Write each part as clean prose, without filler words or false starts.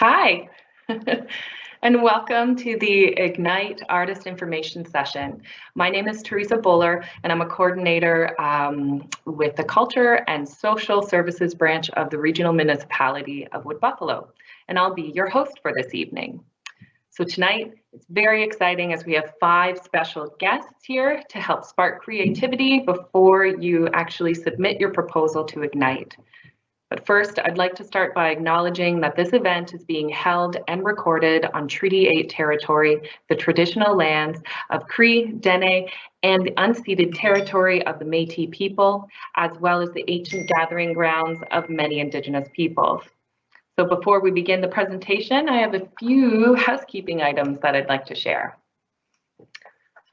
Hi, and welcome to the IgNIGHT Artist Information Session. My name is Teresa Buller, and I'm a coordinator with the Culture and Social Services branch of the Regional Municipality of Wood Buffalo, and I'll be your host for this evening. So tonight, it's very exciting as we have 5 special guests here to help spark creativity before you actually submit your proposal to IgNIGHT. But first, I'd like to start by acknowledging that this event is being held and recorded on Treaty 8 territory, the traditional lands of Cree, Dene, and the unceded territory of the Métis people, as well as the ancient gathering grounds of many Indigenous peoples. So before we begin the presentation, I have a few housekeeping items that I'd like to share.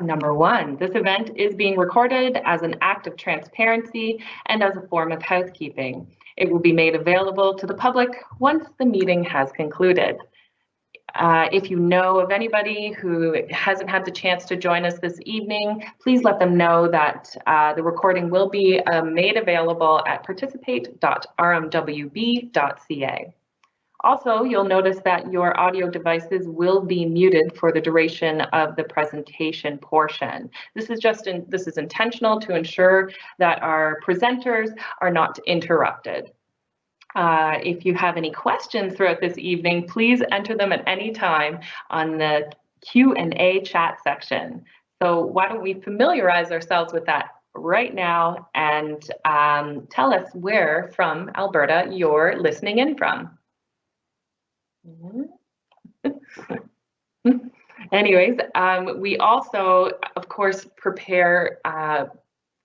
Number 1, this event is being recorded as an act of transparency and as a form of housekeeping. It will be made available to the public once the meeting has concluded. If you know of anybody who hasn't had the chance to join us this evening, please let them know that the recording will be made available at participate.rmwb.ca. Also, you'll notice that your audio devices will be muted for the duration of the presentation portion. This is intentional to ensure that our presenters are not interrupted. If you have any questions throughout this evening, please enter them at any time on the Q&A chat section. So why don't we familiarize ourselves with that right now and tell us where from Alberta you're listening in from. Anyways, we also, of course, prepare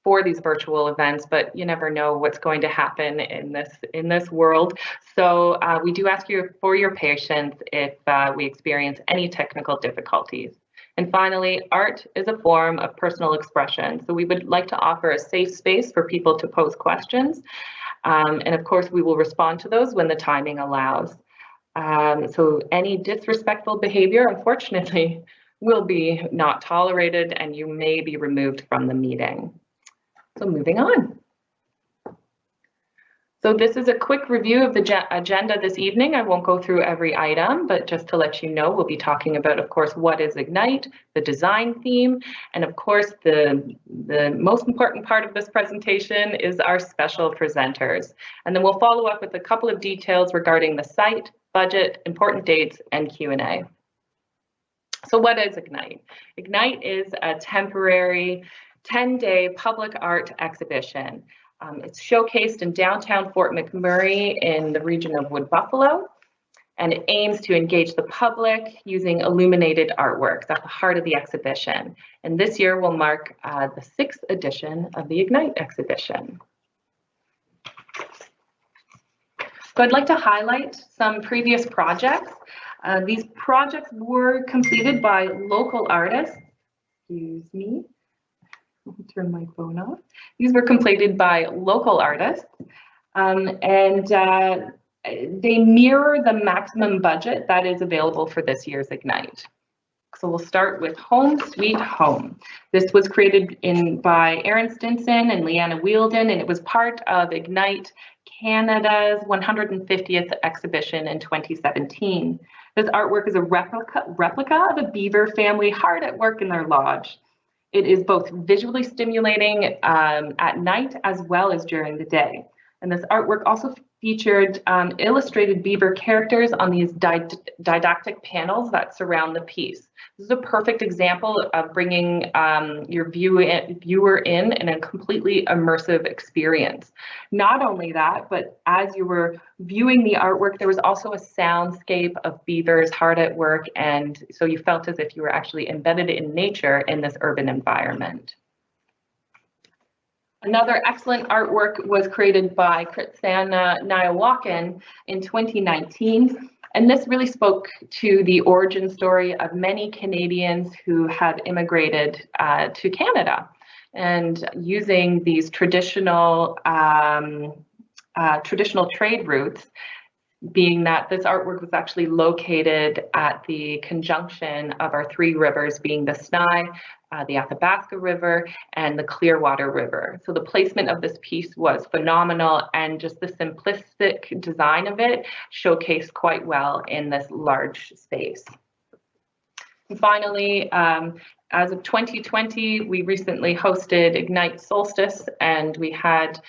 for these virtual events, but you never know what's going to happen in this world. So we do ask you for your patience if we experience any technical difficulties. And finally, art is a form of personal expression. So we would like to offer a safe space for people to pose questions. And of course, we will respond to those when the timing allows. So any disrespectful behavior, unfortunately, will be not tolerated and you may be removed from the meeting. So moving on. So this is a quick review of the agenda this evening. I won't go through every item, but just to let you know, we'll be talking about, of course, what is IgNIGHT, the design theme, and of course, the most important part of this presentation is our special presenters. And then we'll follow up with a couple of details regarding the site, budget, important dates, and Q&A. So what is IgNIGHT? IgNIGHT is a temporary 10-day public art exhibition. It's showcased in downtown Fort McMurray in the region of Wood Buffalo, and it aims to engage the public using illuminated artworks at the heart of the exhibition. And this year will mark the 6th edition of the IgNIGHT exhibition. So I'd like to highlight some previous projects. These projects were completed by local artists. Excuse me. Let me turn my phone off. These were completed by local artists, and they mirror the maximum budget that is available for this year's IgNIGHT. So we'll start with Home Sweet Home. This was created by Aaron Stinson and Leanna Wielden, and it was part of IgNIGHT Canada's 150th exhibition in 2017. This artwork is a replica of a beaver family hard at work in their lodge. It is both visually stimulating at night as well as during the day. And this artwork also featured illustrated beaver characters on these didactic panels that surround the piece. This is a perfect example of bringing your viewer in a completely immersive experience. Not only that, but as you were viewing the artwork, there was also a soundscape of beavers hard at work, and so you felt as if you were actually embedded in nature in this urban environment. Another excellent artwork was created by Kritsana Nyawakan in 2019, and this really spoke to the origin story of many Canadians who have immigrated to Canada, and using these traditional trade routes, being that this artwork was actually located at the conjunction of our three rivers, being the Snai, the Athabasca River, and the Clearwater River. So the placement of this piece was phenomenal, and just the simplistic design of it showcased quite well in this large space. And finally, as of 2020, we recently hosted IgNIGHT Solstice, and we had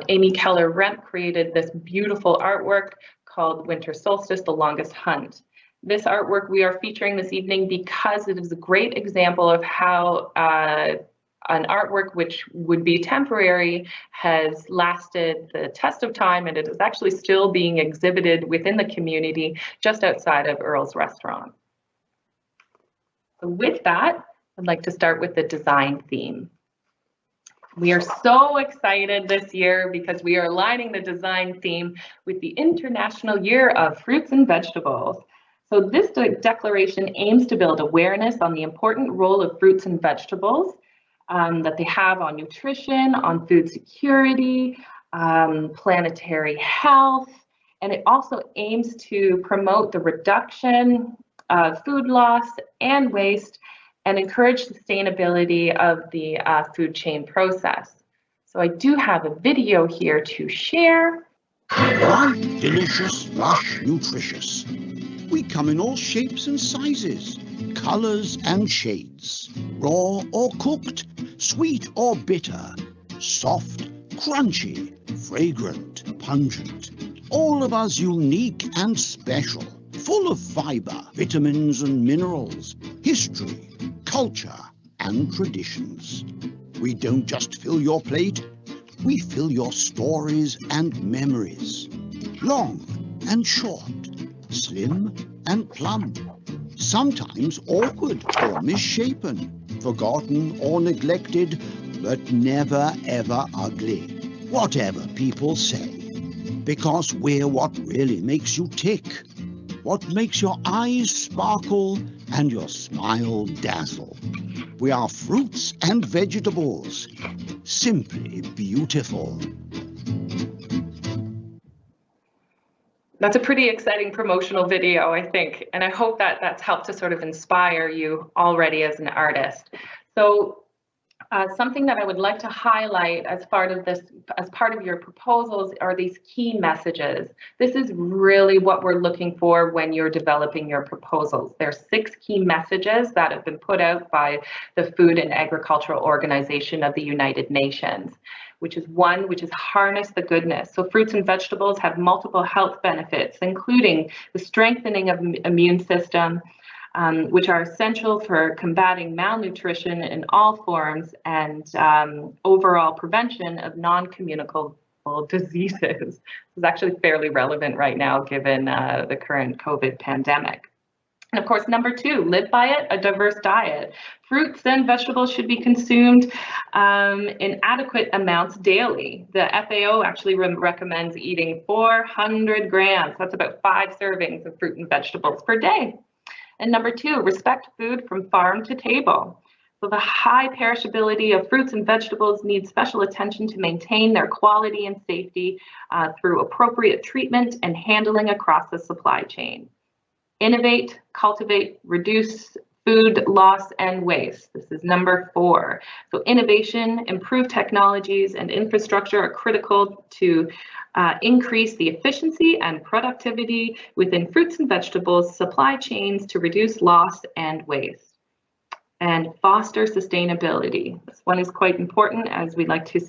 Amy Keller-Remp created this beautiful artwork called Winter Solstice, The Longest Hunt. This artwork we are featuring this evening because it is a great example of how an artwork which would be temporary has lasted the test of time, and it is actually still being exhibited within the community just outside of Earl's Restaurant. So with that, I'd like to start with the design theme. We are so excited this year because we are aligning the design theme with the International Year of Fruits and Vegetables. So this declaration aims to build awareness on the important role of fruits and vegetables that they have on nutrition, on food security, planetary health, and it also aims to promote the reduction of food loss and waste and encourage sustainability of the food chain process. So I do have a video here to share. Light, delicious, lush, nutritious. We come in all shapes and sizes, colors and shades, raw or cooked, sweet or bitter, soft, crunchy, fragrant, pungent, all of us unique and special, full of fiber, vitamins and minerals, history, culture and traditions. We don't just fill your plate, we fill your stories and memories. Long and short, slim and plump, sometimes awkward or misshapen, forgotten or neglected, but never ever ugly, whatever people say. Because we're what really makes you tick, what makes your eyes sparkle and your smile dazzle. We are fruits and vegetables, simply beautiful. That's a pretty exciting promotional video, I think, and I hope that that's helped to sort of inspire you already as an artist. So something that I would like to highlight as part of your proposals are these key messages. This is really what we're looking for when you're developing your proposals. There's 6 key messages that have been put out by the Food and Agricultural Organization of the United Nations, which is harness the goodness. So fruits and vegetables have multiple health benefits, including the strengthening of the immune system, which are essential for combating malnutrition in all forms and overall prevention of non-communicable diseases. This is actually fairly relevant right now given the current COVID pandemic. And of course, number 2, live by it, a diverse diet. Fruits and vegetables should be consumed in adequate amounts daily. The FAO actually recommends eating 400 grams. That's about 5 servings of fruit and vegetables per day. And number 2, respect food from farm to table. So the high perishability of fruits and vegetables needs special attention to maintain their quality and safety through appropriate treatment and handling across the supply chain. Innovate, cultivate, reduce food loss and waste. This is number 4. So innovation, improved technologies, and infrastructure are critical to increase the efficiency and productivity within fruits and vegetables supply chains to reduce loss and waste. And foster sustainability. This one is quite important as we like to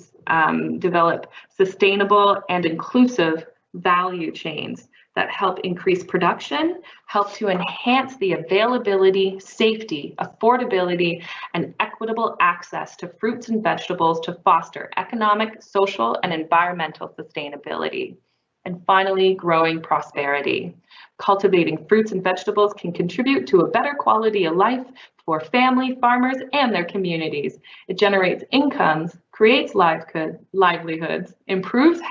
develop sustainable and inclusive value chains that help increase production, help to enhance the availability, safety, affordability, and equitable access to fruits and vegetables to foster economic, social, and environmental sustainability. And finally, growing prosperity. Cultivating fruits and vegetables can contribute to a better quality of life for family, farmers, and their communities. It generates incomes, creates livelihoods, improves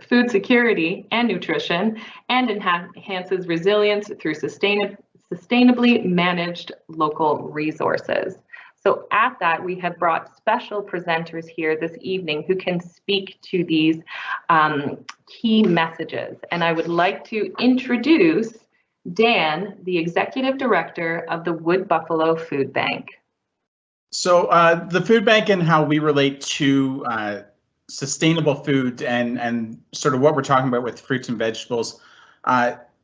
food security and nutrition, and enhances resilience through sustainably managed local resources. So at that, we have brought special presenters here this evening who can speak to these key messages. And I would like to introduce Dan, the Executive Director of the Wood Buffalo Food Bank. So the food bank and how we relate to sustainable food and sort of what we're talking about with fruits and vegetables.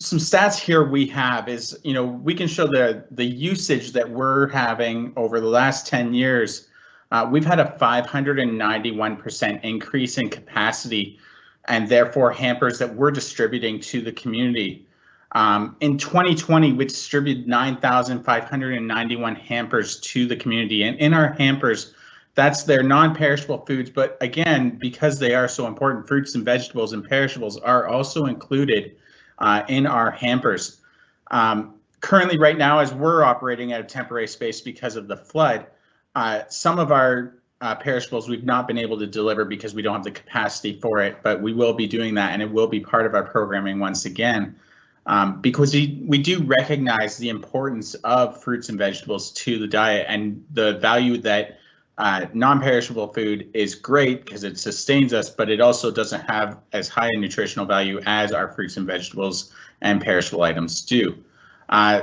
Some stats here we have is, we can show the usage that we're having over the last 10 years. We've had a 591% increase in capacity and therefore hampers that we're distributing to the community. In 2020, we distributed 9,591 hampers to the community. And in our hampers, that's their non-perishable foods. But again, because they are so important, fruits and vegetables and perishables are also included in our hampers. Currently, right now, as we're operating at a temporary space because of the flood, some of our perishables we've not been able to deliver because we don't have the capacity for it, but we will be doing that, and it will be part of our programming once again. Because we do recognize the importance of fruits and vegetables to the diet and the value that non-perishable food is great because it sustains us, but it also doesn't have as high a nutritional value as our fruits and vegetables and perishable items do.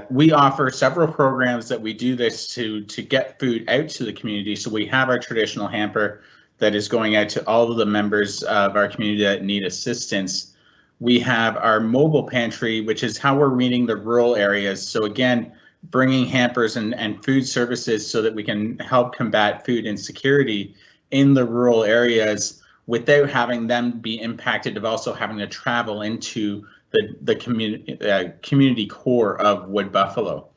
We offer several programs that we do this to get food out to the community. So we have our traditional hamper that is going out to all of the members of our community that need assistance. We have our mobile pantry, which is how we're reading the rural areas. So again, bringing hampers and food services so that we can help combat food insecurity in the rural areas without having them be impacted of also having to travel into the community core of Wood Buffalo.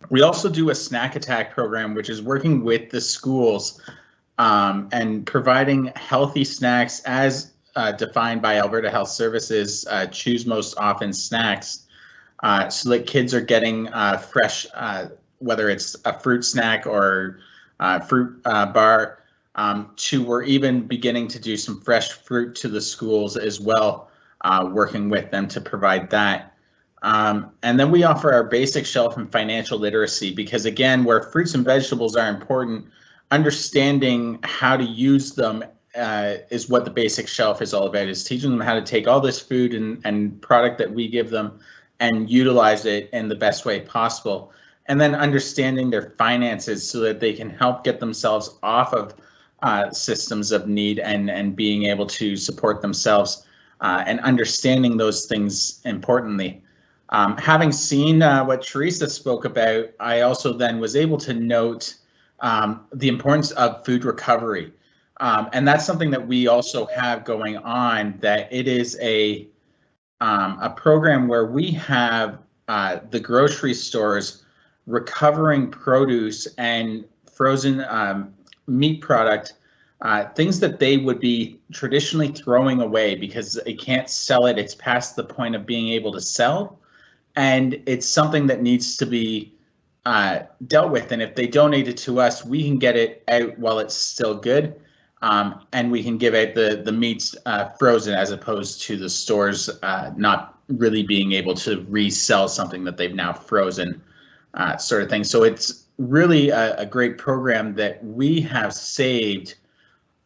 We also do a snack attack program, which is working with the schools and providing healthy snacks as defined by Alberta Health Services, choose most often snacks, so that kids are getting fresh, whether it's a fruit snack or fruit bar, we're even beginning to do some fresh fruit to the schools as well, working with them to provide that. And then we offer our basic shelf and financial literacy, because again, where fruits and vegetables are important, understanding how to use them is what the basic shelf is all about, is teaching them how to take all this food and product that we give them and utilize it in the best way possible. And then understanding their finances so that they can help get themselves off of systems of need and being able to support themselves and understanding those things importantly. Having seen what Teresa spoke about, I also then was able to note the importance of food recovery. And that's something that we also have going on, that it is a program where we have the grocery stores recovering produce and frozen meat product, things that they would be traditionally throwing away because they can't sell it. It's past the point of being able to sell. And it's something that needs to be dealt with. And if they donate it to us, we can get it out while it's still good. And we can give out the meats frozen, as opposed to the stores not really being able to resell something that they've now frozen, sort of thing. So it's really a great program that we have saved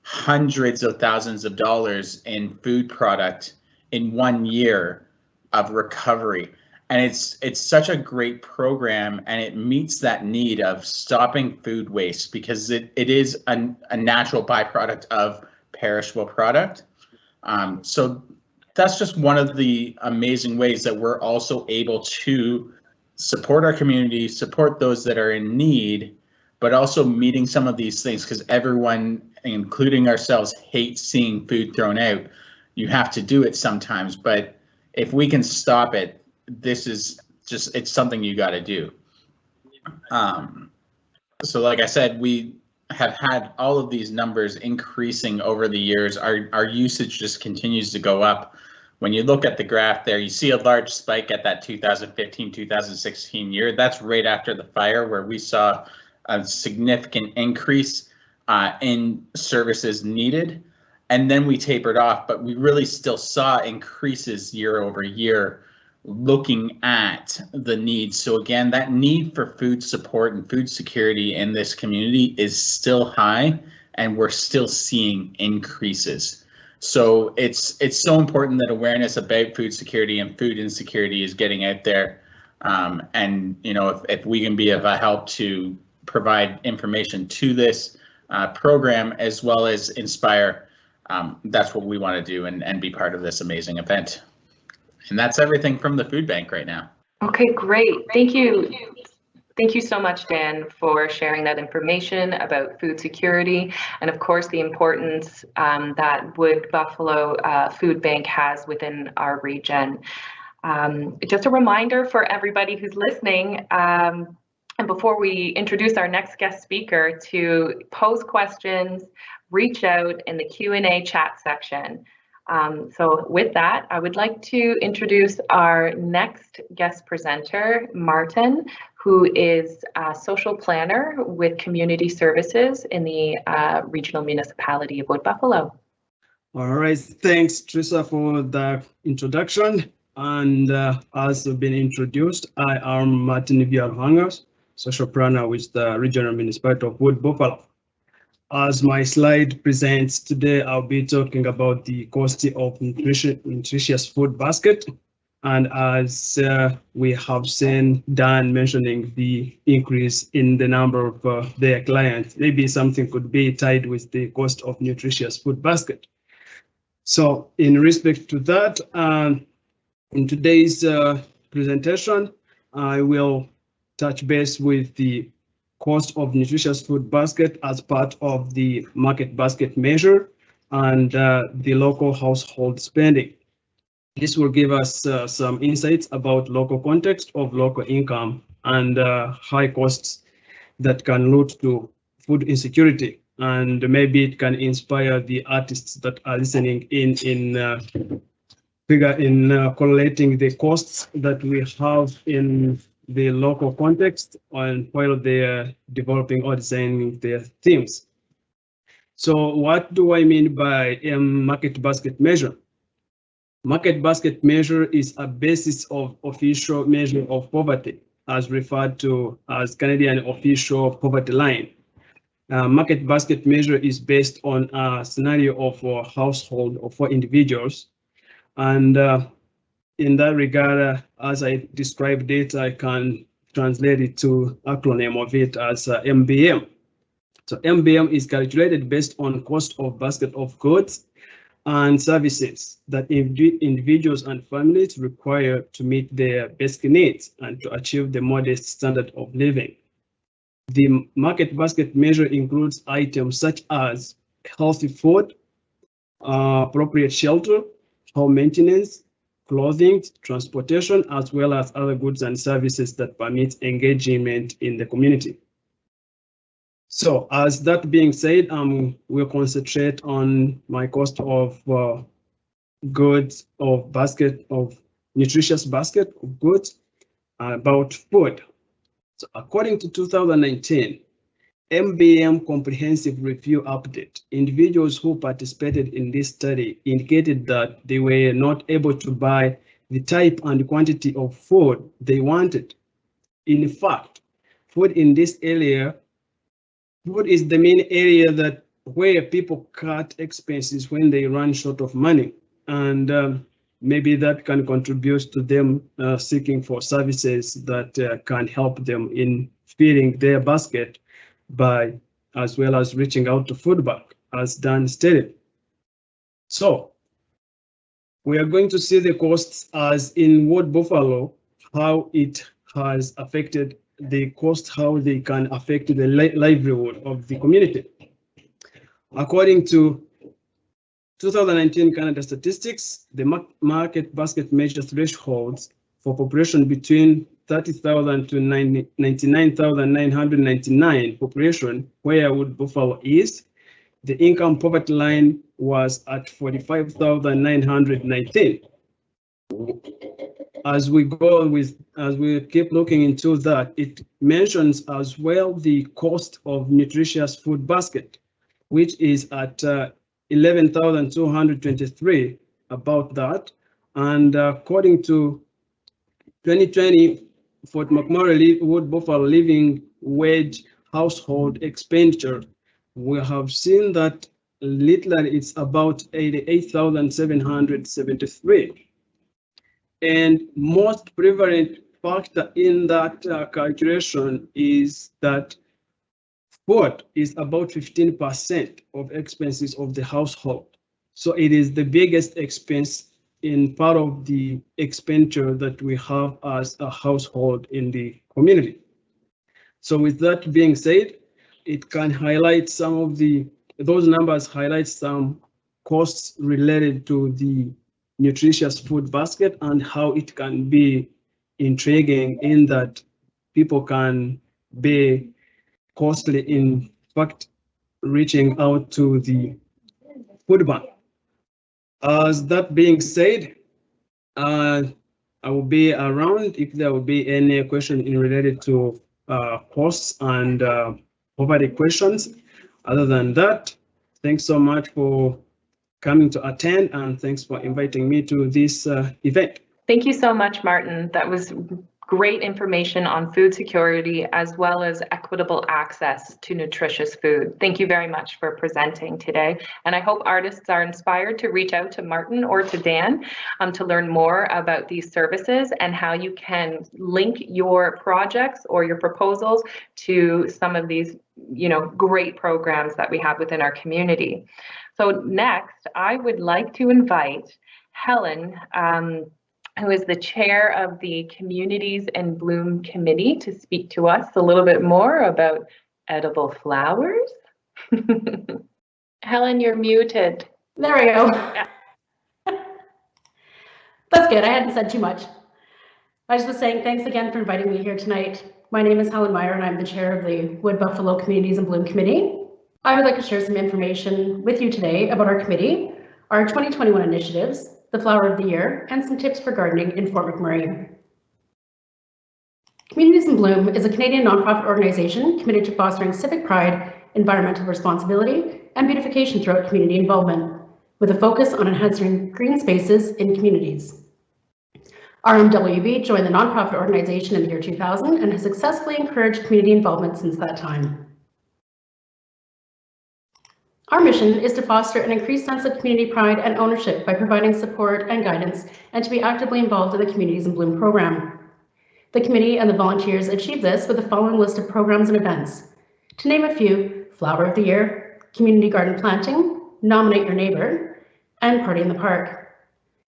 hundreds of thousands of dollars in food product in 1 year of recovery. And it's such a great program, and it meets that need of stopping food waste, because it is a natural byproduct of perishable product. So that's just one of the amazing ways that we're also able to support our community, support those that are in need, but also meeting some of these things, because everyone, including ourselves, hates seeing food thrown out. You have to do it sometimes, but if we can stop it, this is just, it's something you got to do. So like I said, we have had all of these numbers increasing over the years. Our usage just continues to go up. When you look at the graph there, you see a large spike at that 2015-2016 year. That's right after the fire, where we saw a significant increase in services needed. And then we tapered off, but we really still saw increases year over year, looking at the needs. So again, that need for food support and food security in this community is still high, and we're still seeing increases. So it's so important that awareness about food security and food insecurity is getting out there. And you know, if we can be of a help to provide information to this program as well as inspire, that's what we want to do and be part of this amazing event. And that's everything from the food bank right now. Okay, great. Thank you. Thank you so much, Dan, for sharing that information about food security and, of course, the importance that Wood Buffalo Food Bank has within our region. Just a reminder for everybody who's listening, and before we introduce our next guest speaker, to pose questions, reach out in the Q&A chat section. So with that, I would like to introduce our next guest presenter, Martin, who is a social planner with community services in the regional municipality of Wood Buffalo. All right, thanks, Teresa, for the introduction. And as I've been introduced, I am Martin Vialhangas, social planner with the regional municipality of Wood Buffalo. As my slide presents today, I'll be talking about the cost of nutritious food basket. And as we have seen Dan mentioning the increase in the number of their clients, maybe something could be tied with the cost of nutritious food basket. So in respect to that, in today's presentation, I will touch base with the cost of nutritious food basket as part of the market basket measure and the local household spending. This will give us some insights about local context of local income and high costs that can lead to food insecurity. And maybe it can inspire the artists that are listening in correlating the costs that we have in the local context and while they're developing or designing their themes. So what do I mean by a market basket measure? Market basket measure is a basis of official measure of poverty, as referred to as Canadian official poverty line. Market basket measure is based on a scenario of a household or for individuals. And in that regard, as I described it, I can translate it to acronym of it as MBM. So MBM is calculated based on cost of basket of goods and services that individuals and families require to meet their basic needs and to achieve the modest standard of living. The market basket measure includes items such as healthy food, appropriate shelter, home maintenance, clothing, transportation, as well as other goods and services that permit engagement in the community. So as that being said, we'll concentrate on my cost of goods of basket of nutritious basket of goods about food. So according to 2019 MBM Comprehensive Review Update, individuals who participated in this study indicated that they were not able to buy the type and quantity of food they wanted. In fact, food in this area, food is the main area that where people cut expenses when they run short of money, and maybe that can contribute to them seeking for services that can help them in filling their basket by as well as reaching out to food bank, as Dan stated. So we are going to see the costs as in Wood Buffalo, how it has affected the cost, how they can affect the livelihood of the community. According to 2019 Canada statistics, the market basket measure thresholds for population between 30,000 to 99,999 population, where Wood Buffalo is. The income poverty line was at 45,919. As we keep looking into that, it mentions as well the cost of nutritious food basket, which is at 11,223, about that. And according to 2020 Fort McMurray Wood Buffalo living wage household expenditure, we have seen that literally it's about 88,773. And most prevalent factor in that calculation is that food is about 15% of expenses of the household. So it is the biggest expense in part of the expenditure that we have as a household in the community. So with that being said, it can highlight some of those numbers highlight some costs related to the nutritious food basket and how it can be intriguing in that people can be costly, in fact, reaching out to the food bank. As that being said, I will be around if there will be any question in related to costs and poverty questions. Other than that, thanks so much for coming to attend, and thanks for inviting me to this event. Thank you so much, Martin. That was great information on food security as well as equitable access to nutritious food. Thank you very much for presenting today. And I hope artists are inspired to reach out to Martin or to Dan to learn more about these services and how you can link your projects or your proposals to some of these, great programs that we have within our community. So next, I would like to invite Helen, who is the chair of the Communities in Bloom Committee, to speak to us a little bit more about edible flowers. Helen, you're muted. There we go. Yeah. That's good. I hadn't said too much. I just was saying thanks again for inviting me here tonight. My name is Helen Meyer and I'm the chair of the Wood Buffalo Communities in Bloom Committee. I would like to share some information with you today about our committee, our 2021 initiatives, the Flower of the Year, and some tips for gardening in Fort McMurray. Communities in Bloom is a Canadian nonprofit organization committed to fostering civic pride, environmental responsibility, and beautification throughout community involvement, with a focus on enhancing green spaces in communities. RMWB joined the nonprofit organization in the year 2000 and has successfully encouraged community involvement since that time. Our mission is to foster an increased sense of community pride and ownership by providing support and guidance, and to be actively involved in the Communities in Bloom program. The committee and the volunteers achieve this with the following list of programs and events. To name a few: Flower of the Year, Community Garden Planting, Nominate Your Neighbor, and Party in the Park.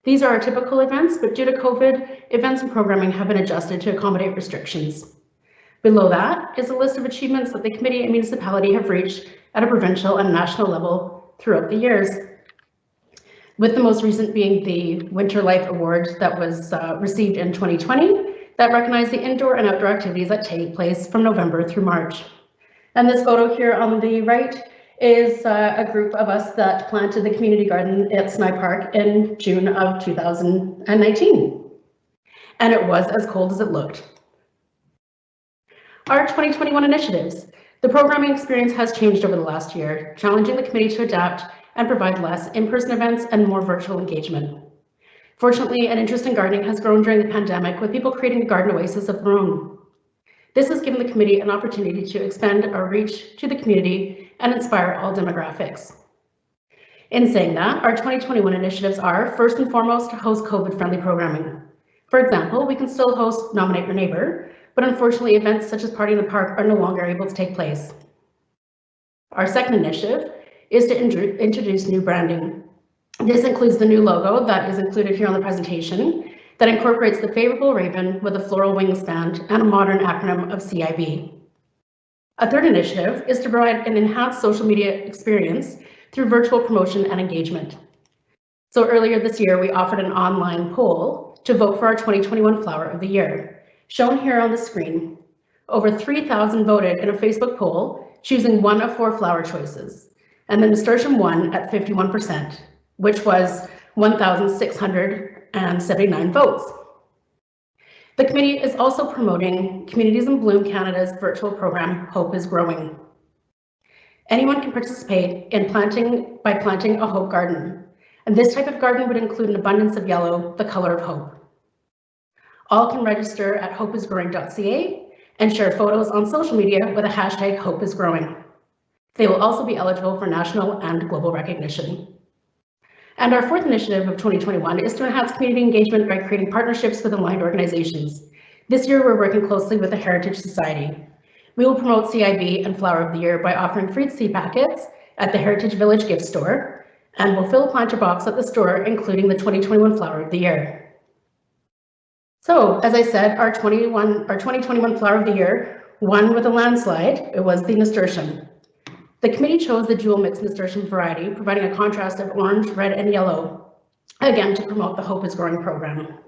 These are our typical events, but due to COVID, events and programming have been adjusted to accommodate restrictions. Below that is a list of achievements that the committee and municipality have reached at a provincial and national level throughout the years, with the most recent being the Winter Life Award that was received in 2020 that recognized the indoor and outdoor activities that take place from November through March. And this photo here on the right is a group of us that planted the community garden at Sny Park in June of 2019. And it was as cold as it looked. Our 2021 initiatives. The programming experience has changed over the last year, challenging the committee to adapt and provide less in-person events and more virtual engagement. Fortunately, an interest in gardening has grown during the pandemic, with people creating a garden oasis of their own. This has given the committee an opportunity to expand our reach to the community and inspire all demographics. In saying that, our 2021 initiatives are, first and foremost, to host COVID-friendly programming. For example, we can still host Nominate Your Neighbor, but unfortunately events such as Party in the Park are no longer able to take place. Our second initiative is to introduce new branding. This includes the new logo that is included here on the presentation that incorporates the favorable raven with a floral wingspan and a modern acronym of CIB. A third initiative is to provide an enhanced social media experience through virtual promotion and engagement. So earlier this year, we offered an online poll to vote for our 2021 Flower of the Year. Shown here on the screen, over 3,000 voted in a Facebook poll, choosing one of 4 flower choices, and the Nasturtium won at 51%, which was 1,679 votes. The committee is also promoting Communities in Bloom Canada's virtual program, Hope is Growing. Anyone can participate in by planting a hope garden, and this type of garden would include an abundance of yellow, the color of hope. All can register at hopeisgrowing.ca and share photos on social media with the hashtag #HopeIsGrowing. They will also be eligible for national and global recognition. And our fourth initiative of 2021 is to enhance community engagement by creating partnerships with aligned organizations. This year, we're working closely with the Heritage Society. We will promote CIB and Flower of the Year by offering free seed packets at the Heritage Village gift store, and we'll fill a planter box at the store, including the 2021 Flower of the Year. So, as I said, our 2021 Flower of the Year won with a landslide. It was the Nasturtium. The committee chose the dual mixed nasturtium variety, providing a contrast of orange, red, and yellow, again to promote the Hope is Growing program.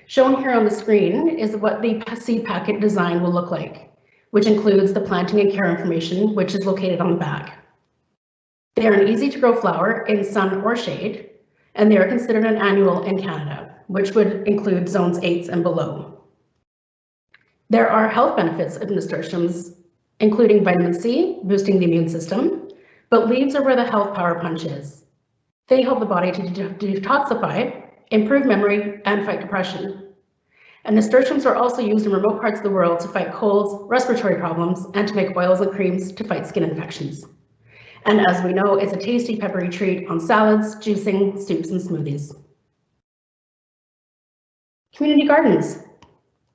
Shown here on the screen is what the seed packet design will look like, which includes the planting and care information, which is located on the back. They are an easy to grow flower in sun or shade, and they are considered an annual in Canada, which would include zones 8 and below. There are health benefits of nasturtiums, including vitamin C, boosting the immune system, but leaves are where the health power punch is. They help the body to detoxify, improve memory, and fight depression. And nasturtiums are also used in remote parts of the world to fight colds, respiratory problems, and to make oils and creams to fight skin infections. And as we know, it's a tasty peppery treat on salads, juicing, soups, and smoothies. Community gardens.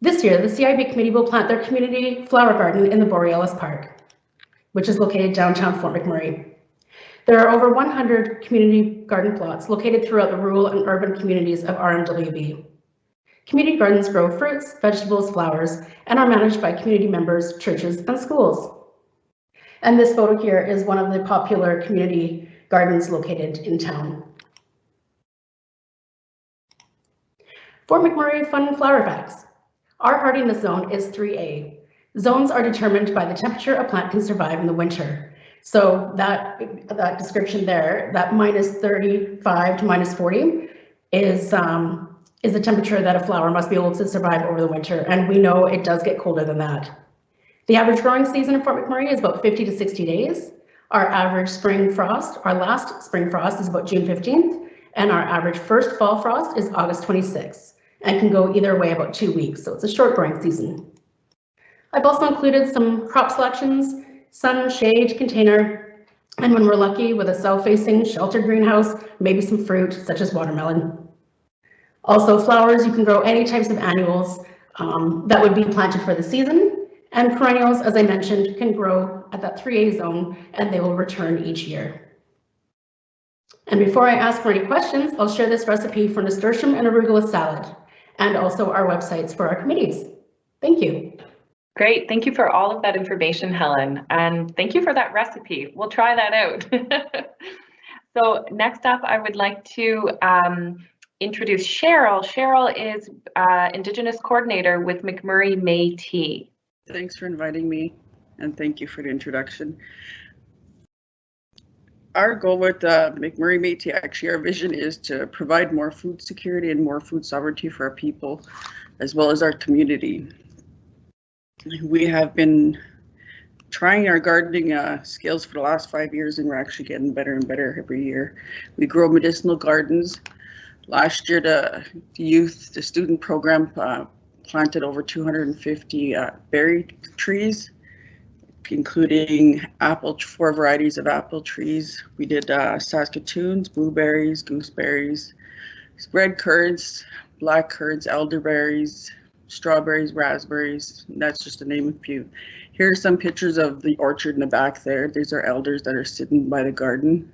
This year, the CIB committee will plant their community flower garden in the Borealis Park, which is located downtown Fort McMurray. There are over 100 community garden plots located throughout the rural and urban communities of RMWB. Community gardens grow fruits, vegetables, flowers, and are managed by community members, churches, and schools. And this photo here is one of the popular community gardens located in town. Fort McMurray Fun Flower Facts. Our hardiness zone is 3A. Zones are determined by the temperature a plant can survive in the winter. So that description there, that minus 35 to minus 40 is the temperature that a flower must be able to survive over the winter. And we know it does get colder than that. The average growing season in Fort McMurray is about 50 to 60 days. Our average spring frost, our last spring frost is about June 15th, and our average first fall frost is August 26th. And can go either way about 2 weeks, so it's a short growing season. I've also included some crop selections, sun, shade, container, and when we're lucky with a south-facing sheltered greenhouse, maybe some fruit such as watermelon. Also flowers, you can grow any types of annuals that would be planted for the season, and perennials, as I mentioned, can grow at that 3A zone and they will return each year. And before I ask for any questions, I'll share this recipe for nasturtium and arugula salad, and also our websites for our committees. Thank you. Great, thank you for all of that information, Helen, and thank you for that recipe. We'll try that out. So next up, I would like to introduce Cheryl. Cheryl is Indigenous Coordinator with McMurray Métis. Thanks for inviting me, and thank you for the introduction. Our goal with McMurray Métis, actually our vision is to provide more food security and more food sovereignty for our people, as well as our community. We have been trying our gardening skills for the last 5 years, and we're actually getting better and better every year. We grow medicinal gardens. Last year, the student program planted over 250 berry trees, including 4 varieties of apple trees. We did Saskatoons, blueberries, gooseberries, red currants, black currants, elderberries, strawberries, raspberries. That's just to name a few. Here are some pictures of the orchard in the back there. These are elders that are sitting by the garden.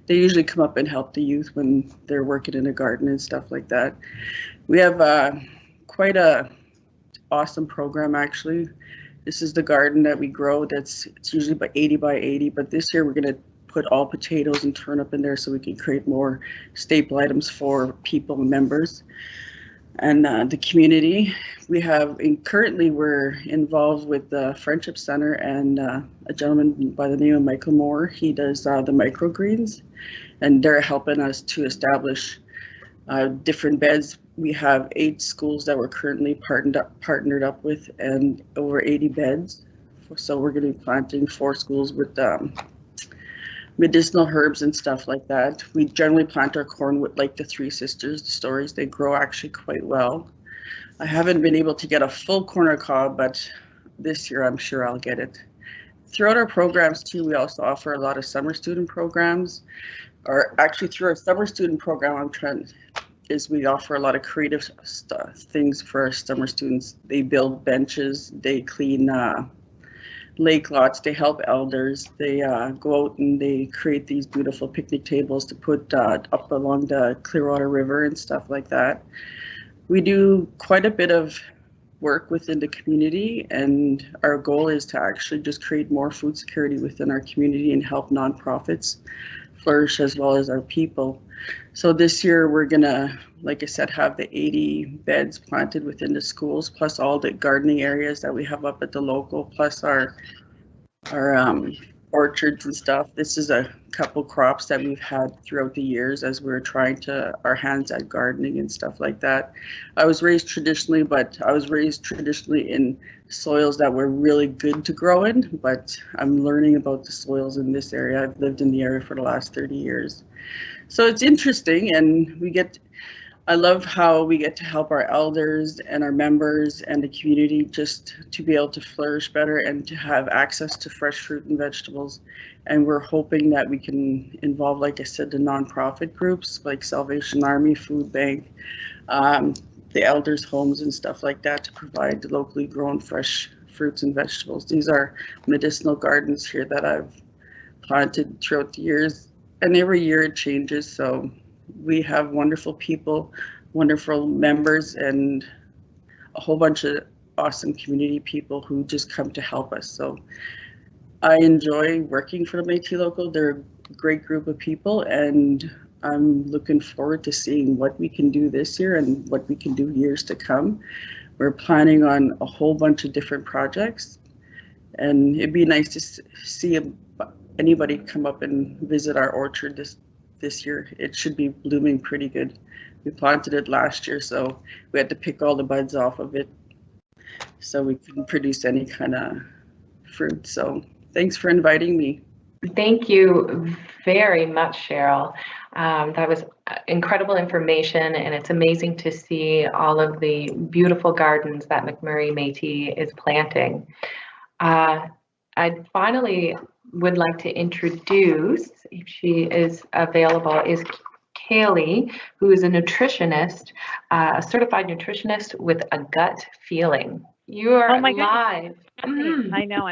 They usually come up and help the youth when they're working in a garden and stuff like that. We have quite a awesome program actually. This is the garden that we grow. It's usually about 80 by 80, but this year we're going to put all potatoes and turnip in there so we can create more staple items for people and members. And the community, currently we're involved with the Friendship Center and a gentleman by the name of Michael Moore. He does the microgreens, and they're helping us to establish different beds. We have 8 schools that we're currently partnered up with, and over 80 beds. So we're going to be planting 4 schools with medicinal herbs and stuff like that. We generally plant our corn with like the 3 Sisters, the stories. They grow actually quite well. I haven't been able to get a full corner cob, but this year I'm sure I'll get it. Throughout our programs too, we also offer a lot of summer student programs, or actually through our summer student program, we offer a lot of creative things for our summer students. They build benches, they clean lake lots, they help elders, they go out and they create these beautiful picnic tables to put up along the Clearwater River and stuff like that. We do quite a bit of work within the community, and our goal is to actually just create more food security within our community and help nonprofits flourish as well as our people. So this year we're gonna, like I said, have the 80 beds planted within the schools, plus all the gardening areas that we have up at the local, plus our orchards and stuff. This is a couple crops that we've had throughout the years as we're trying our hands at gardening and stuff like that. I was raised traditionally, in soils that were really good to grow in, but I'm learning about the soils in this area. I've lived in the area for the last 30 years. So it's interesting, and I love how we get to help our elders and our members and the community just to be able to flourish better and to have access to fresh fruit and vegetables. And we're hoping that we can involve, like I said, the nonprofit groups like Salvation Army, Food Bank, the elders' homes and stuff like that to provide locally grown fresh fruits and vegetables. These are medicinal gardens here that I've planted throughout the years, and every year it changes. So we have wonderful people, wonderful members, and a whole bunch of awesome community people who just come to help us. So I enjoy working for the Métis Local. They're a great group of people, and I'm looking forward to seeing what we can do this year and what we can do years to come. We're planning on a whole bunch of different projects, and it'd be nice to see anybody come up and visit our orchard this year. It should be blooming pretty good. We planted it last year, so we had to pick all the buds off of it so we couldn't produce any kind of fruit. So thanks for inviting me. Thank you very much, Cheryl. That was incredible information, and it's amazing to see all of the beautiful gardens that McMurray Métis is planting. I finally would like to introduce, if she is available, is Kaylee, who is a nutritionist, a certified nutritionist with a gut feeling. You are live. I know.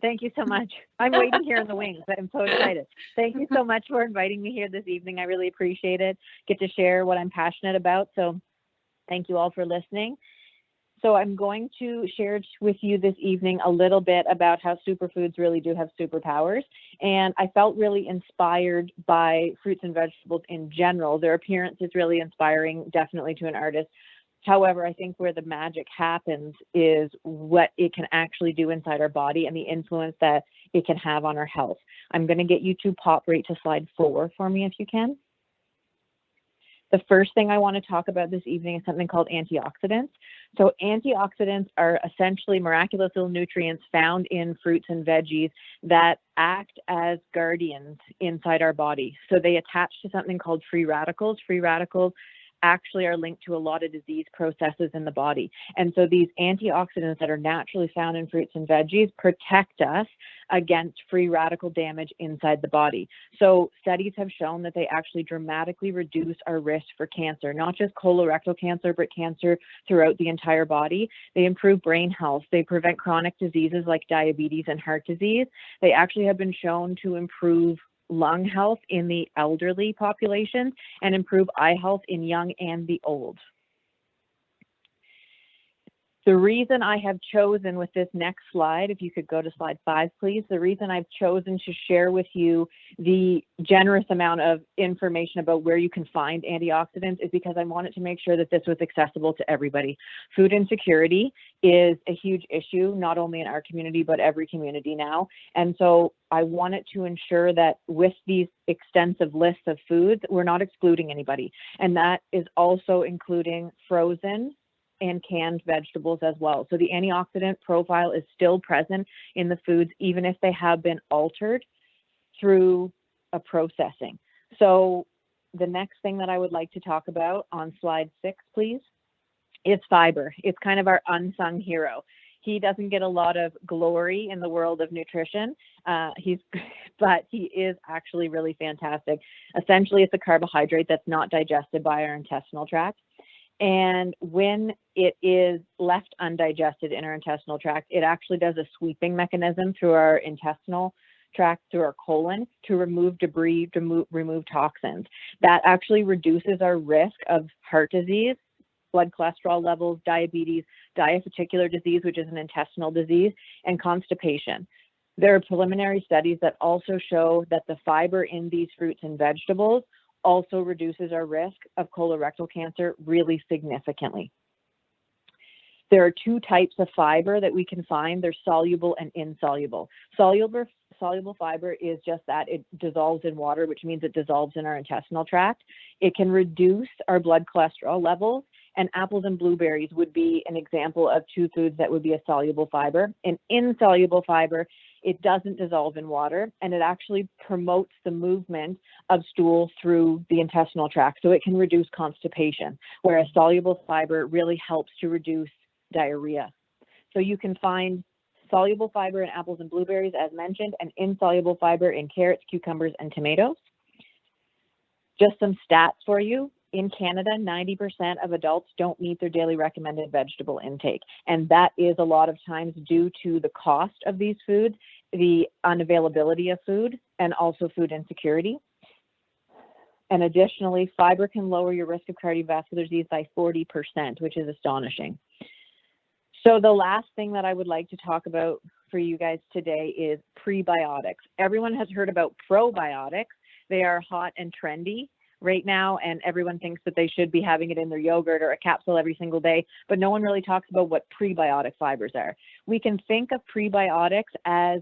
Thank you so much. I'm waiting here in the wings. I'm so excited. Thank you so much for inviting me here this evening. I really appreciate it. Get to share what I'm passionate about. So thank you all for listening. So I'm going to share with you this evening a little bit about how superfoods really do have superpowers. And I felt really inspired by fruits and vegetables in general. Their appearance is really inspiring, definitely to an artist. However, I think where the magic happens is what it can actually do inside our body and the influence that it can have on our health. I'm going to get you to pop right to slide 4 for me if you can. The first thing I want to talk about this evening is something called antioxidants. So antioxidants are essentially miraculous little nutrients found in fruits and veggies that act as guardians inside our body. So they attach to something called free radicals. Free radicals actually are linked to a lot of disease processes in the body. And so these antioxidants that are naturally found in fruits and veggies protect us against free radical damage inside the body. So studies have shown that they actually dramatically reduce our risk for cancer, not just colorectal cancer, but cancer throughout the entire body. They improve brain health. They prevent chronic diseases like diabetes and heart disease. They actually have been shown to improve lung health in the elderly population and improve eye health in young and the old. The reason I have chosen with this next slide, if you could go to slide 5, please, the reason I've chosen to share with you the generous amount of information about where you can find antioxidants is because I wanted to make sure that this was accessible to everybody. Food insecurity is a huge issue, not only in our community, but every community now. And so I wanted to ensure that with these extensive lists of foods, we're not excluding anybody. And that is also including frozen and canned vegetables as well. So the antioxidant profile is still present in the foods, even if they have been altered through a processing. So the next thing that I would like to talk about on slide 6, please, is fiber. It's kind of our unsung hero. He doesn't get a lot of glory in the world of nutrition, but he is actually really fantastic. Essentially, it's a carbohydrate that's not digested by our intestinal tract. And when it is left undigested in our intestinal tract, it actually does a sweeping mechanism through our intestinal tract, through our colon, to remove debris, to remove toxins. That actually reduces our risk of heart disease, blood cholesterol levels, diabetes, diverticular disease, which is an intestinal disease, and constipation. There are preliminary studies that also show that the fiber in these fruits and vegetables also reduces our risk of colorectal cancer really significantly. There are two types of fiber that we can find. They're soluble and insoluble. Soluble fiber is just that. It dissolves in water, which means it dissolves in our intestinal tract. It can reduce our blood cholesterol levels, and apples and blueberries would be an example of two foods that would be a soluble fiber. An insoluble fiber, it doesn't dissolve in water, and it actually promotes the movement of stool through the intestinal tract, so it can reduce constipation, whereas soluble fiber really helps to reduce diarrhea. So you can find soluble fiber in apples and blueberries, as mentioned, and insoluble fiber in carrots, cucumbers, and tomatoes. Just some stats for you. In Canada, 90% of adults don't meet their daily recommended vegetable intake, and that is a lot of times due to the cost of these foods, the unavailability of food, and also food insecurity. And additionally, fiber can lower your risk of cardiovascular disease by 40%, which is astonishing. So the last thing that I would like to talk about for you guys today is prebiotics. Everyone has heard about probiotics. They are hot and trendy right now, and everyone thinks that they should be having it in their yogurt or a capsule every single day, but no one really talks about what prebiotic fibers are. We can think of prebiotics as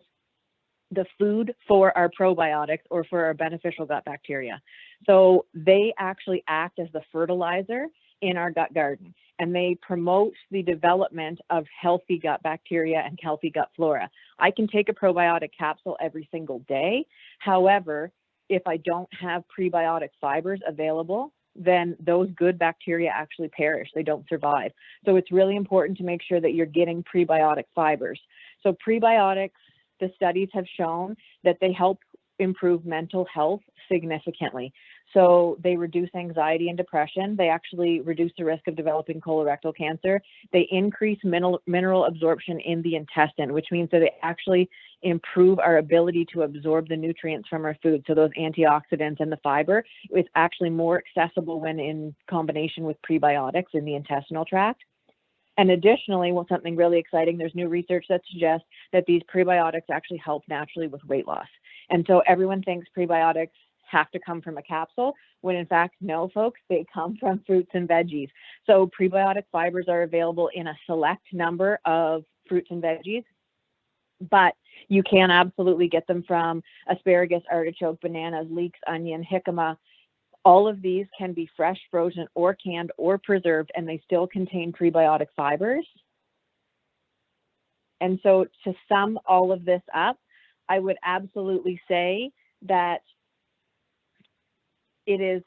the food for our probiotics or for our beneficial gut bacteria. So they actually act as the fertilizer in our gut garden, and they promote the development of healthy gut bacteria and healthy gut flora. I can take a probiotic capsule every single day. However, if I don't have prebiotic fibers available, then those good bacteria actually perish. They don't survive. So it's really important to make sure that you're getting prebiotic fibers. So prebiotics, the studies have shown that they help improve mental health significantly. So they reduce anxiety and depression. They actually reduce the risk of developing colorectal cancer. They increase mineral absorption in the intestine, which means that they actually improve our ability to absorb the nutrients from our food. So those antioxidants and the fiber is actually more accessible when in combination with prebiotics in the intestinal tract. And additionally, well, something really exciting, there's new research that suggests that these prebiotics actually help naturally with weight loss. And so everyone thinks prebiotics have to come from a capsule, when in fact, no, folks, they come from fruits and veggies. So prebiotic fibers are available in a select number of fruits and veggies, but you can absolutely get them from asparagus, artichoke, bananas, leeks, onion, jicama. All of these can be fresh, frozen, or canned, or preserved, and they still contain prebiotic fibers. And so to sum all of this up, I would absolutely say that it is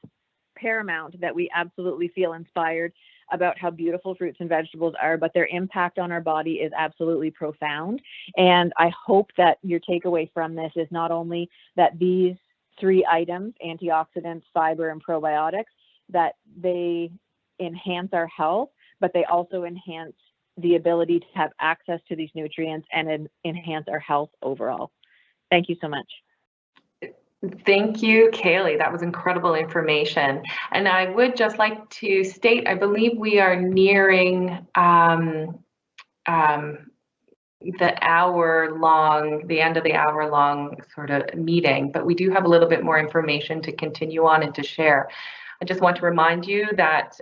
paramount that we absolutely feel inspired about how beautiful fruits and vegetables are, but their impact on our body is absolutely profound. And I hope that your takeaway from this is not only that these three items, antioxidants, fiber, and probiotics, that they enhance our health, but they also enhance the ability to have access to these nutrients and enhance our health overall. Thank you so much. Thank you, Kaylee. That was incredible information. And I would just like to state, I believe we are nearing the end of the hour-long sort of meeting, but we do have a little bit more information to continue on and to share. I just want to remind you that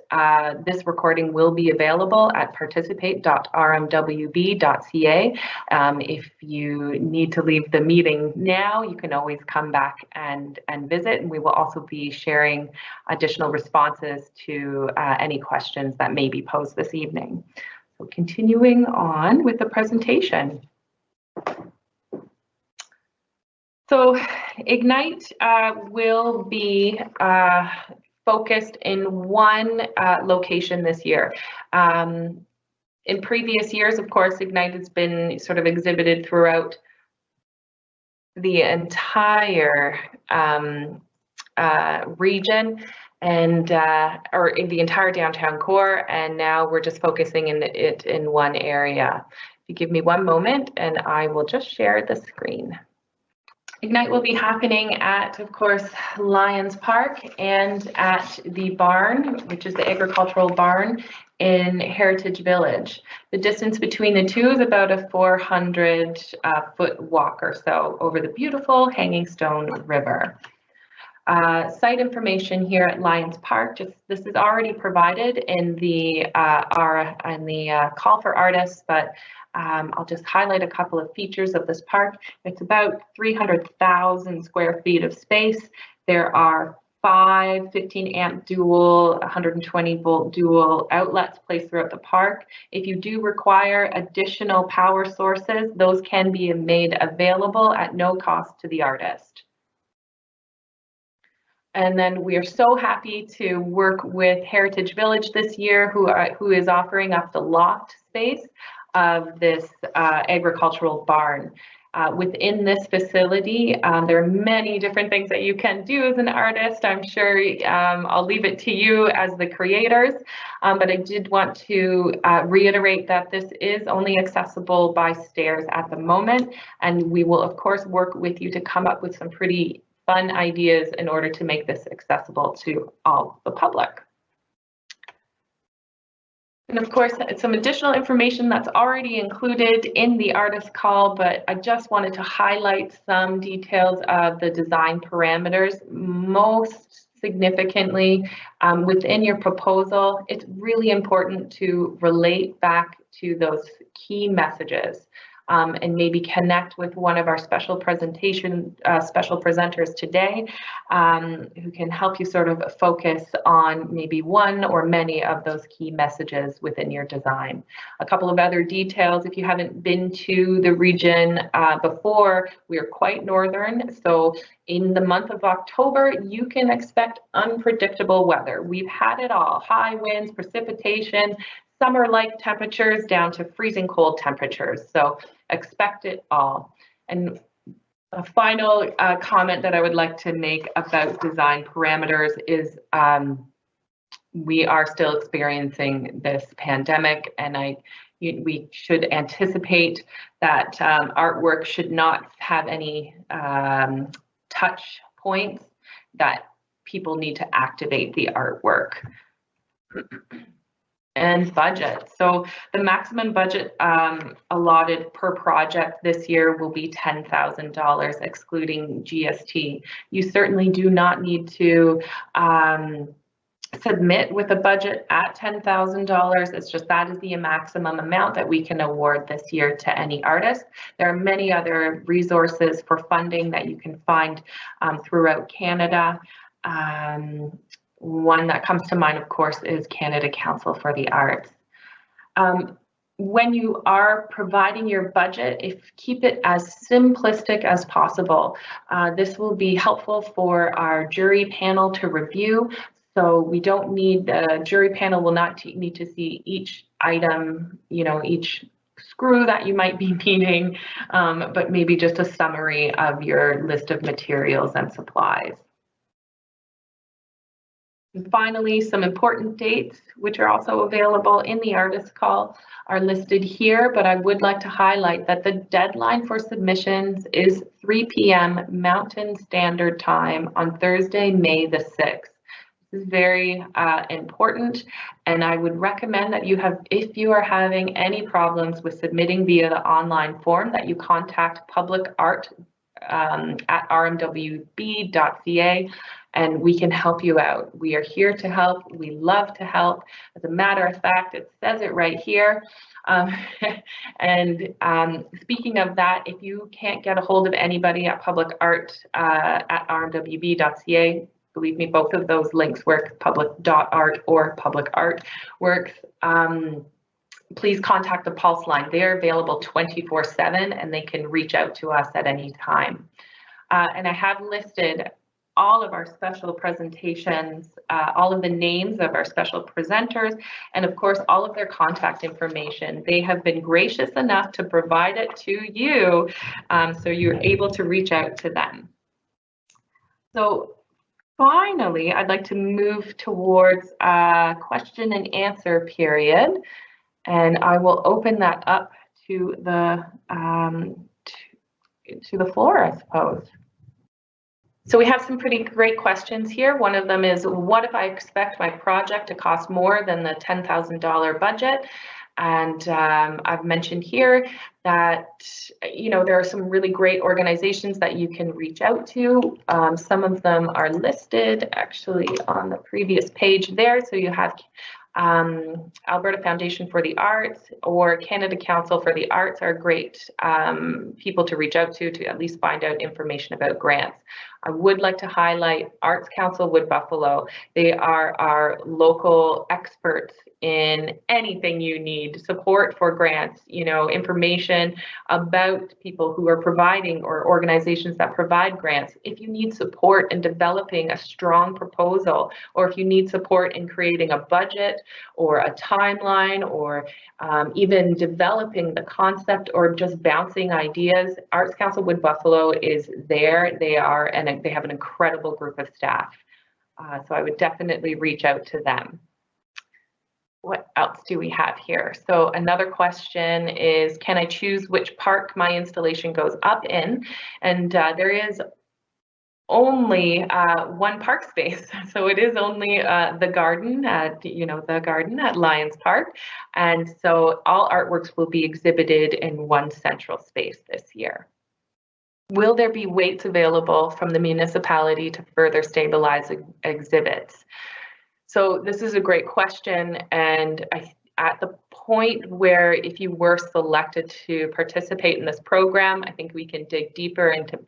this recording will be available at participate.rmwb.ca. If you need to leave the meeting now, you can always come back and visit, and we will also be sharing additional responses to any questions that may be posed this evening. So continuing on with the presentation. So IgNIGHT will be focused in one location this year. In previous years, of course, IgNIGHT has been sort of exhibited throughout the entire region and or in the entire downtown core, and now we're just focusing in one area. If you give me one moment and I will just share the screen. IgNIGHT will be happening at, of course, Lions Park and at the barn, which is the agricultural barn in Heritage Village. The distance between the two is about a 400-foot walk or so over the beautiful Hanging Stone River. Site information here at Lions Park. This is already provided in the call for artists, but I'll just highlight a couple of features of this park. It's about 300,000 square feet of space. There are 5 15 amp dual, 120 volt dual outlets placed throughout the park. If you do require additional power sources, those can be made available at no cost to the artist. And then we are so happy to work with Heritage Village this year, who is offering up the loft space of this agricultural barn. Within this facility, there are many different things that you can do as an artist. I'm sure I'll leave it to you as the creators, but I did want to reiterate that this is only accessible by stairs at the moment, and we will of course work with you to come up with some pretty fun ideas in order to make this accessible to all the public. And of course, some additional information that's already included in the artist call, but I just wanted to highlight some details of the design parameters. Most significantly, within your proposal, it's really important to relate back to those key messages. And maybe connect with one of our special presenters today, who can help you sort of focus on maybe one or many of those key messages within your design. A couple of other details, if you haven't been to the region before, we are quite northern. So in the month of October, you can expect unpredictable weather. We've had it all: high winds, precipitation, summer-like temperatures down to freezing cold temperatures. So expect it all. And a final comment that I would like to make about design parameters is we are still experiencing this pandemic, and we should anticipate that artwork should not have any touch points that people need to activate the artwork. And budget. So the maximum budget allotted per project this year will be $10,000, excluding GST. You certainly do not need to submit with a budget at $10,000. It's just that is the maximum amount that we can award this year to any artist. There are many other resources for funding that you can find throughout Canada. One that comes to mind, of course, is Canada Council for the Arts. When you are providing your budget, keep it as simplistic as possible. This will be helpful for our jury panel to review. So we don't need, the jury panel will not need to see each item, each screw that you might be needing, but maybe just a summary of your list of materials and supplies. And finally, some important dates, which are also available in the artist call, are listed here, but I would like to highlight that the deadline for submissions is 3 p.m. Mountain Standard Time on Thursday, May the 6th. This is very important, and I would recommend that if you are having any problems with submitting via the online form, that you contact Public Art at rmwb.ca, and we can help you out. We are here to help. We love to help. As a matter of fact, it says it right here. Speaking of that, if you can't get a hold of anybody at Public Art at rmwb.ca, believe me, both of those links work, public.art or Public Art works. Please contact the Pulse line. They are available 24/7, and they can reach out to us at any time. And I have listed all of our special presentations, all of the names of our special presenters, and of course, all of their contact information. They have been gracious enough to provide it to you, so you're able to reach out to them. So finally, I'd like to move towards a question and answer period, and I will open that up to the floor, I suppose. So we have some pretty great questions here. One of them is, what if I expect my project to cost more than the $10,000 budget? And I've mentioned here that, you know, there are some really great organizations that you can reach out to. Some of them are listed actually on the previous page there. So you have Alberta Foundation for the Arts or Canada Council for the Arts are great people to reach out to at least find out information about grants. I would like to highlight Arts Council Wood Buffalo. They are our local experts in anything you need, support for grants, you know, information about people who are providing or organizations that provide grants. If you need support in developing a strong proposal, or if you need support in creating a budget or a timeline, or even developing the concept or just bouncing ideas, Arts Council Wood Buffalo is there. They have an incredible group of staff. So I would definitely reach out to them. What else do we have here? So another question is, can I choose which park my installation goes up in? And there is only one park space. So it is only the garden at, the garden at Lions Park. And so all artworks will be exhibited in one central space this year. Will there be weights available from the municipality to further stabilize exhibits? So this is a great question, and at the point where if you were selected to participate in this program, I think we can dig deeper into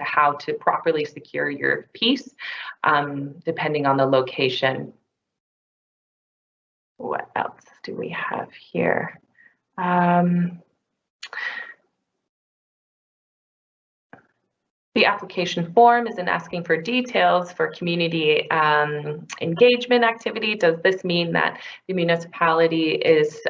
how to properly secure your piece, depending on the location. What else do we have here? The application form isn't asking for details for community engagement activity. Does this mean that the municipality is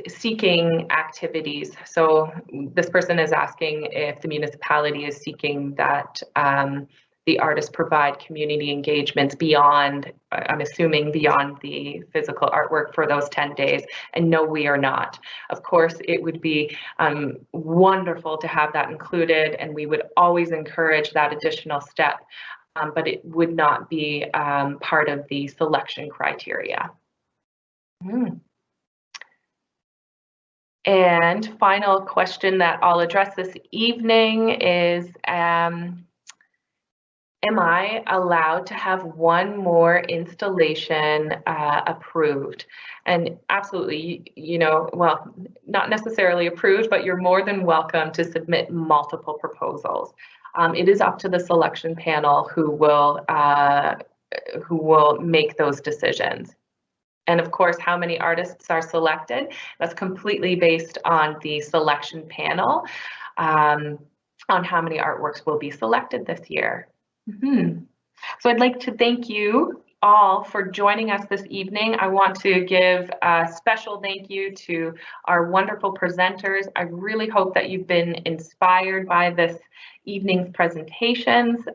seeking activities? So this person is asking if the municipality is seeking that the artists provide community engagements beyond, I'm assuming beyond the physical artwork for those 10 days. And no, we are not. Of course, it would be wonderful to have that included, and we would always encourage that additional step, but it would not be part of the selection criteria. And final question that I'll address this evening is, am I allowed to have one more installation approved? And absolutely, well, not necessarily approved, but you're more than welcome to submit multiple proposals. It is up to the selection panel who will make those decisions. And of course, how many artists are selected, that's completely based on the selection panel, on how many artworks will be selected this year. So I'd like to thank you all for joining us this evening. I want to give a special thank you to our wonderful presenters. I really hope that you've been inspired by this evening's presentations.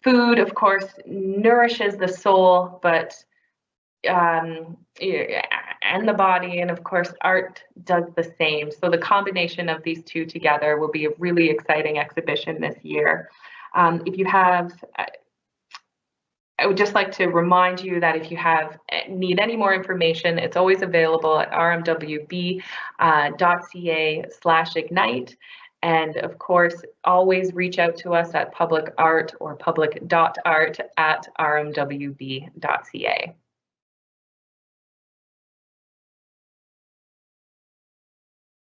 Food, of course, nourishes the soul, but and the body, and of course art does the same. So the combination of these two together will be a really exciting exhibition this year. If you have, I would just like to remind you that if you need any more information, it's always available at rmwb.ca/ignite. And of course, always reach out to us at public art or public.art@rmwb.ca.